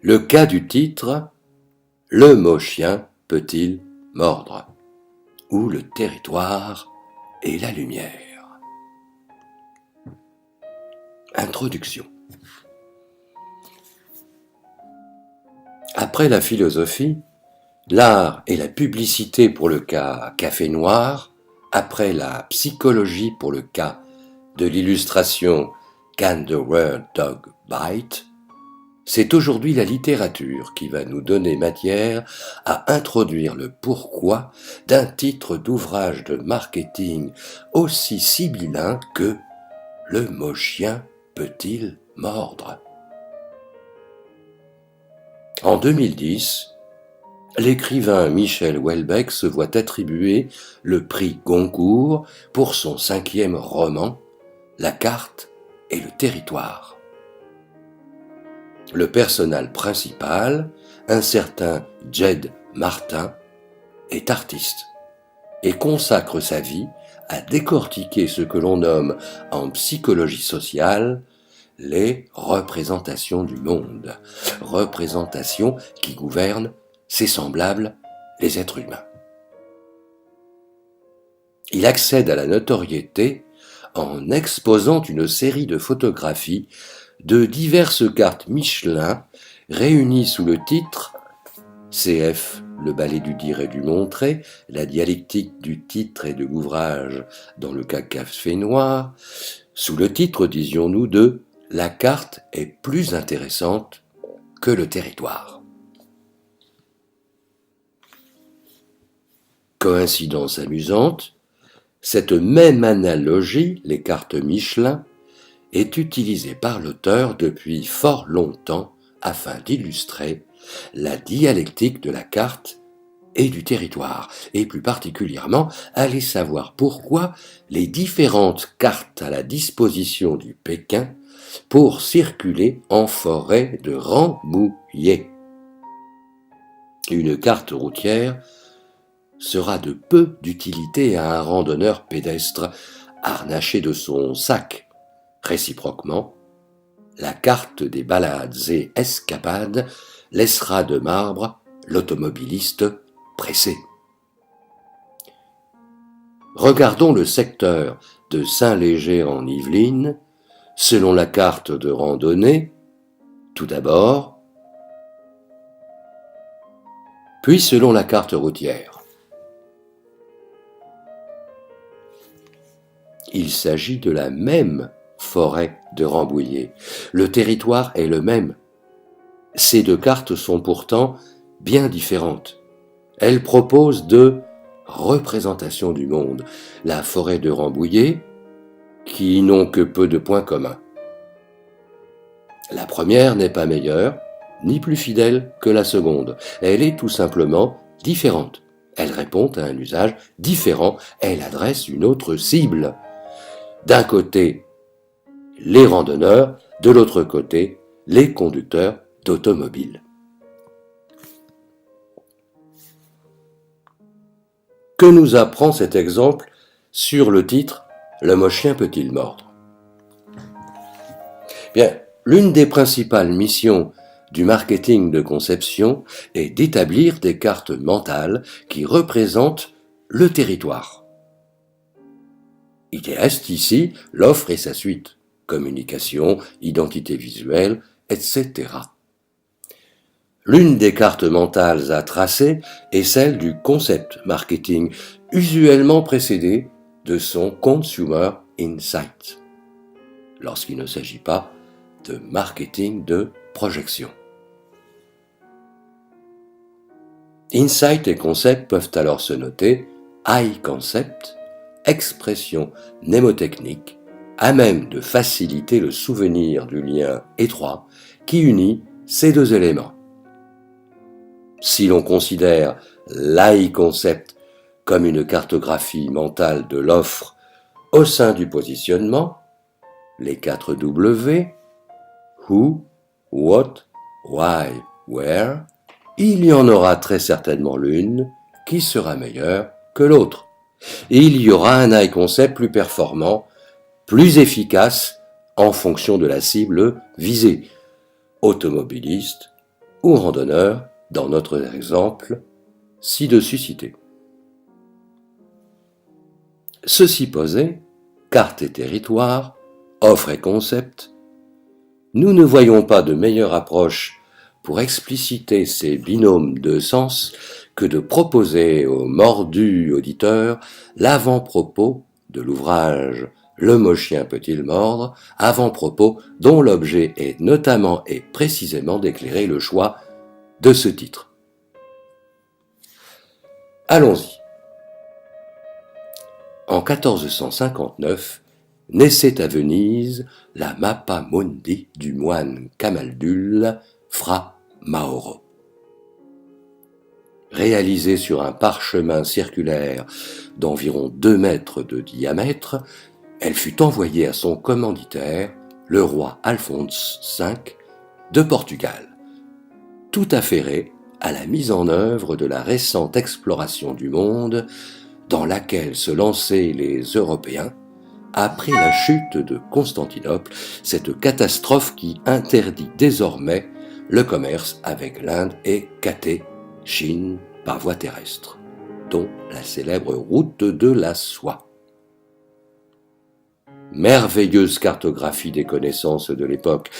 Le cas du titre « Le mot chien peut-il mordre ?» ou le territoire et la lumière. Introduction. Après la philosophie, l'art et la publicité pour le cas Café Noir, après la psychologie pour le cas de l'illustration Can the Word Dog Bite, c'est aujourd'hui la littérature qui va nous donner matière à introduire le pourquoi d'un titre d'ouvrage de marketing aussi sibyllin que « Le mot chien peut-il mordre ?» En 2010, l'écrivain Michel Houellebecq se voit attribuer le prix Goncourt pour son 5e roman, La carte et le territoire. Le personnage principal, un certain Jed Martin, est artiste et consacre sa vie à décortiquer ce que l'on nomme en psychologie sociale les représentations du monde, représentations qui gouvernent ses semblables, les êtres humains. Il accède à la notoriété en exposant une série de photographies de diverses cartes Michelin réunies sous le titre CF, le ballet du dire et du montrer, la dialectique du titre et de l'ouvrage dans le cas Café Noir, sous le titre, disions-nous, de La carte est plus intéressante que le territoire. Coïncidence amusante, cette même analogie, les cartes Michelin, est utilisée par l'auteur depuis fort longtemps afin d'illustrer la dialectique de la carte et du territoire, et plus particulièrement aller savoir pourquoi les différentes cartes à la disposition du Pékin pour circuler en forêt de Rambouillet. Une carte routière sera de peu d'utilité à un randonneur pédestre harnaché de son sac. Réciproquement, la carte des balades et escapades laissera de marbre l'automobiliste pressé. Regardons le secteur de Saint-Léger en Yvelines, selon la carte de randonnée, tout d'abord, puis selon la carte routière. Il s'agit de la même forêt de Rambouillet. Le territoire est le même. Ces deux cartes sont pourtant bien différentes. Elles proposent deux représentations du monde. La forêt de Rambouillet, qui n'ont que peu de points communs. La première n'est pas meilleure, ni plus fidèle que la seconde. Elle est tout simplement différente. Elle répond à un usage différent. Elle adresse une autre cible. D'un côté, les randonneurs, de l'autre côté, les conducteurs d'automobiles. Que nous apprend cet exemple sur le titre « Le mot chien peut-il mordre ?» Bien, l'une des principales missions du marketing de conception est d'établir des cartes mentales qui représentent le territoire. Il reste ici l'offre et sa suite, communication, identité visuelle, etc. L'une des cartes mentales à tracer est celle du concept marketing, usuellement précédée de son consumer insight, lorsqu'il ne s'agit pas de marketing de projection. Insight et concept peuvent alors se noter high concept, expression mnémotechnique à même de faciliter le souvenir du lien étroit qui unit ces deux éléments. Si l'on considère l'high concept comme une cartographie mentale de l'offre au sein du positionnement, les 4 W, who, what, why, where, il y en aura très certainement l'une qui sera meilleure que l'autre. Et il y aura un high concept plus performant, plus efficace en fonction de la cible visée. Automobiliste, ou randonneurs, dans notre exemple ci-dessus cité. Ceci posé, carte et territoire, offre et concept, nous ne voyons pas de meilleure approche pour expliciter ces binômes de sens que de proposer au mordu auditeur l'avant-propos de l'ouvrage Le mot chien peut-il mordre, avant-propos dont l'objet est notamment et précisément d'éclairer le choix de ce titre. Allons-y. En 1459, naissait à Venise la Mappa Mundi du moine Camaldule, Fra Mauro. Réalisée sur un parchemin circulaire d'environ 2 mètres de diamètre, elle fut envoyée à son commanditaire, le roi Alphonse V de Portugal, tout affairé à la mise en œuvre de la récente exploration du monde dans laquelle se lançaient les Européens après la chute de Constantinople, cette catastrophe qui interdit désormais le commerce avec l'Inde et Cathay, Chine, par voie terrestre, dont la célèbre route de la soie. Merveilleuse cartographie des connaissances de l'époque,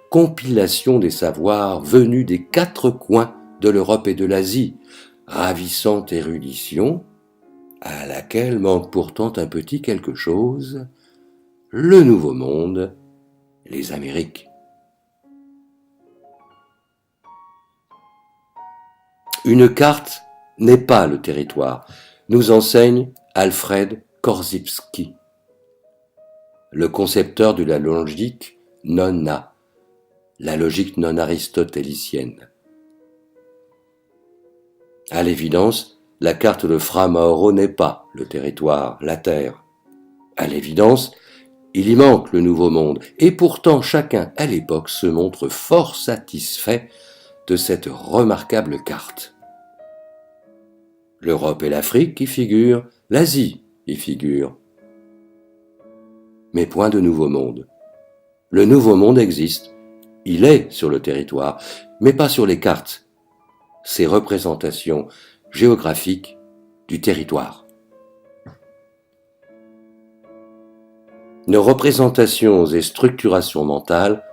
compilation des savoirs venus des 4 coins de l'Europe et de l'Asie, ravissante érudition, à laquelle manque pourtant un petit quelque chose, le Nouveau Monde, les Amériques. Une carte n'est pas le territoire, nous enseigne Alfred Korzybski, le concepteur de la logique non-A, la logique non aristotélicienne. À l'évidence, la carte de Fra Mauro n'est pas le territoire, la terre. À l'évidence, il y manque le Nouveau Monde, et pourtant chacun à l'époque se montre fort satisfait de cette remarquable carte. L'Europe et l'Afrique y figurent, l'Asie y figure. Mais point de Nouveau Monde. Le Nouveau Monde existe, il est sur le territoire, mais pas sur les cartes, ces représentations géographiques du territoire. Nos représentations et structurations mentales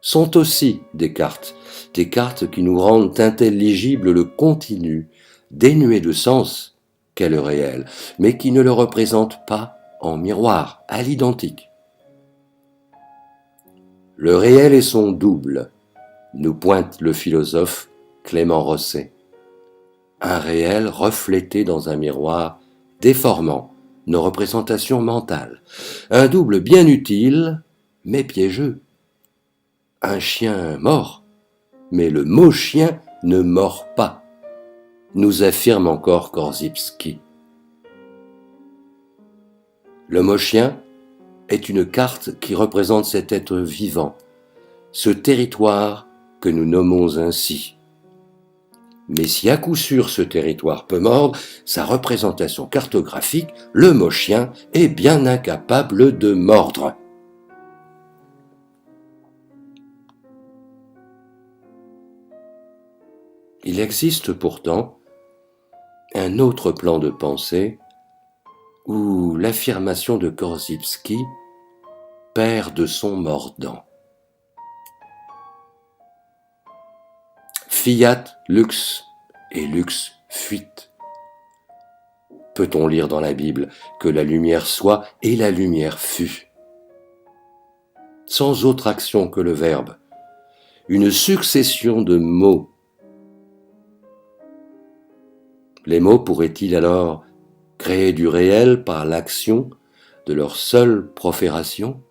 sont aussi des cartes qui nous rendent intelligible le continu, dénué de sens qu'est le réel, mais qui ne le représentent pas en miroir, à l'identique. Le réel est son double, nous pointe le philosophe Clément Rosset. Un réel reflété dans un miroir, déformant nos représentations mentales. Un double bien utile, mais piégeux. Un chien mord, mais le mot chien ne mord pas, nous affirme encore Korzybski. Le mot chien est une carte qui représente cet être vivant, ce territoire que nous nommons ainsi. Mais si à coup sûr ce territoire peut mordre, sa représentation cartographique, le mot chien, est bien incapable de mordre. Il existe pourtant un autre plan de pensée où l'affirmation de Korzybski perd de son mordant. Fiat lux et lux fuit. Peut-on lire dans la Bible que la lumière soit et la lumière fut? Sans autre action que le verbe, une succession de mots. Les mots pourraient-ils alors créer du réel par l'action de leur seule profération?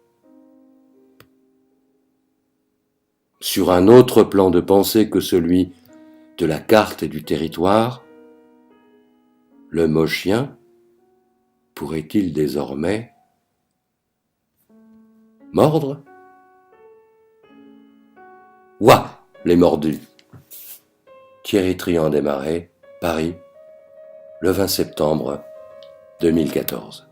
Sur un autre plan de pensée que celui de la carte et du territoire, le mot chien pourrait-il désormais mordre? Ouah, les mordus. Thierry Triand Desmarais, Paris, le 20 septembre 2014.